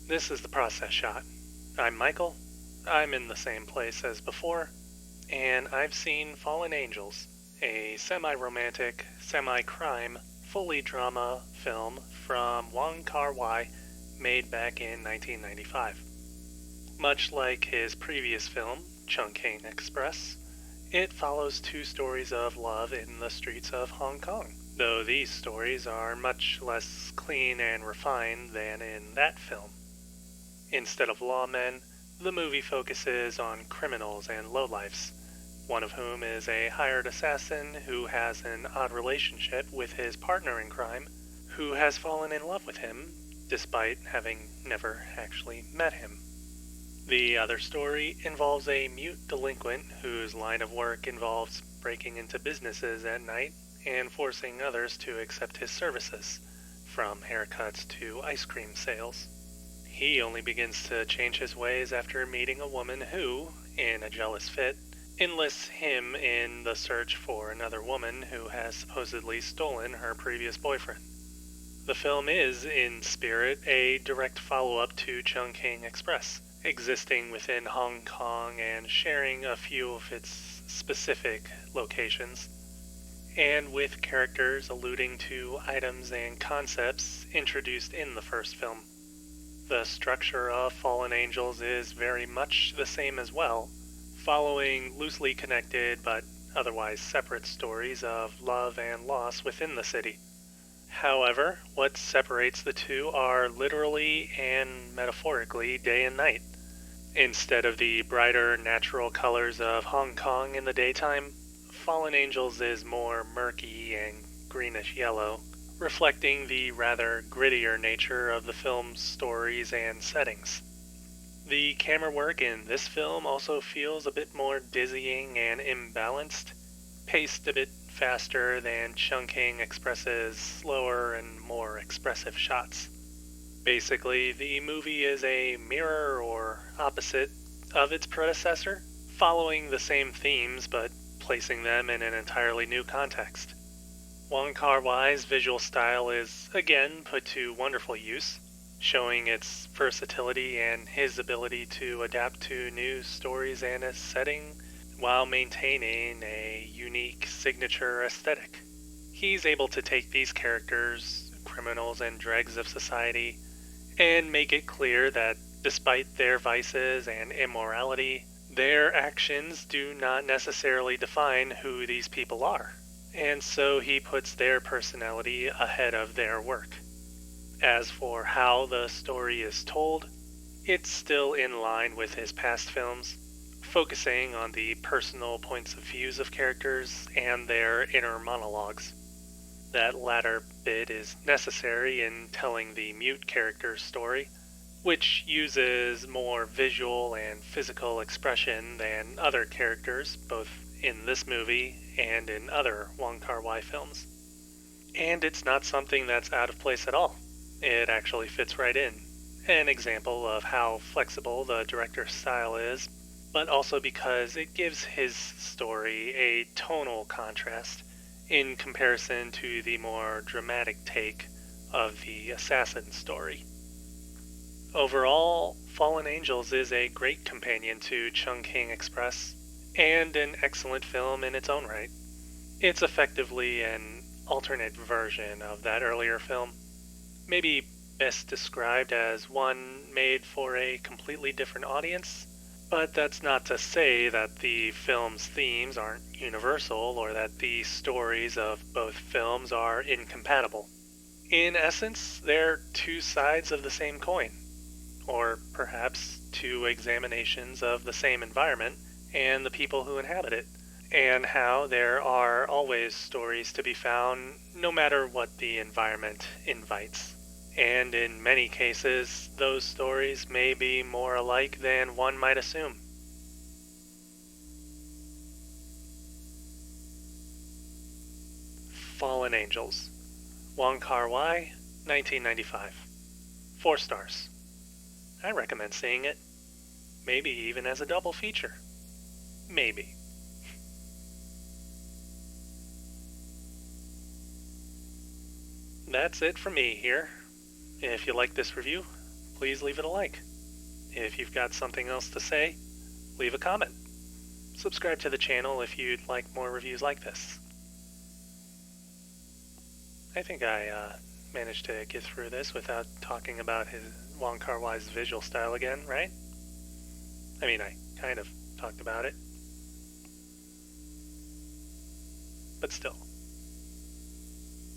This is the process shot. I'm Michael. I'm in the same place as before, and I've seen Fallen Angels, a semi-romantic, semi-crime, fully drama film from Wong Kar-wai made back in 1995. Much like his previous film, Chungking Express, it follows two stories of love in the streets of Hong Kong, though these stories are much less clean and refined than in that film. Instead of lawmen, the movie focuses on criminals and lowlifes, one of whom is a hired assassin who has an odd relationship with his partner in crime, who has fallen in love with him, despite having never actually met him. The other story involves a mute delinquent whose line of work involves breaking into businesses at night and forcing others to accept his services, from haircuts to ice cream sales. He only begins to change his ways after meeting a woman who, in a jealous fit, enlists him in the search for another woman who has supposedly stolen her previous boyfriend. The film is, in spirit, a direct follow-up to Chungking Express, existing within Hong Kong and sharing a few of its specific locations, and with characters alluding to items and concepts introduced in the first film. The structure of Fallen Angels is very much the same as well, following loosely connected but otherwise separate stories of love and loss within the city. However, what separates the two are literally and metaphorically day and night. Instead of the brighter natural colors of Hong Kong in the daytime, Fallen Angels is more murky and greenish yellow, reflecting the rather grittier nature of the film's stories and settings. The camera work in this film also feels a bit more dizzying and imbalanced, paced a bit faster than Chungking Express's slower and more expressive shots. Basically, the movie is a mirror or opposite of its predecessor, following the same themes but placing them in an entirely new context. Wong Kar-wai's visual style is again put to wonderful use, showing its versatility and his ability to adapt to new stories and a setting while maintaining a unique signature aesthetic. He's able to take these characters, criminals and dregs of society, and make it clear that despite their vices and immorality, their actions do not necessarily define who these people are, and so he puts their personality ahead of their work. As for how the story is told, it's still in line with his past films, focusing on the personal points of views of characters and their inner monologues. That latter bit is necessary in telling the mute character's story, which uses more visual and physical expression than other characters, both in this movie and in other Wong Kar-wai films. And it's not something that's out of place at all. It actually fits right in. An example of how flexible the director's style is, but also because it gives his story a tonal contrast in comparison to the more dramatic take of the assassin story. Overall, Fallen Angels is a great companion to Chungking Express, and an excellent film in its own right. It's effectively an alternate version of that earlier film, maybe best described as one made for a completely different audience, but that's not to say that the film's themes aren't universal or that the stories of both films are incompatible. In essence, they're two sides of the same coin, or perhaps two examinations of the same environment and the people who inhabit it, and how there are always stories to be found no matter what the environment invites. And in many cases, those stories may be more alike than one might assume. Fallen Angels, Wong Kar-wai, 1995. 4 stars. I recommend seeing it. Maybe even as a double feature. Maybe. That's it for me here. If you like this review, please leave it a like. If you've got something else to say, leave a comment. Subscribe to the channel if you'd like more reviews like this. I think I managed to get through this without talking about his Wong Kar-wai's visual style again, right? I mean, I kind of talked about it. But still.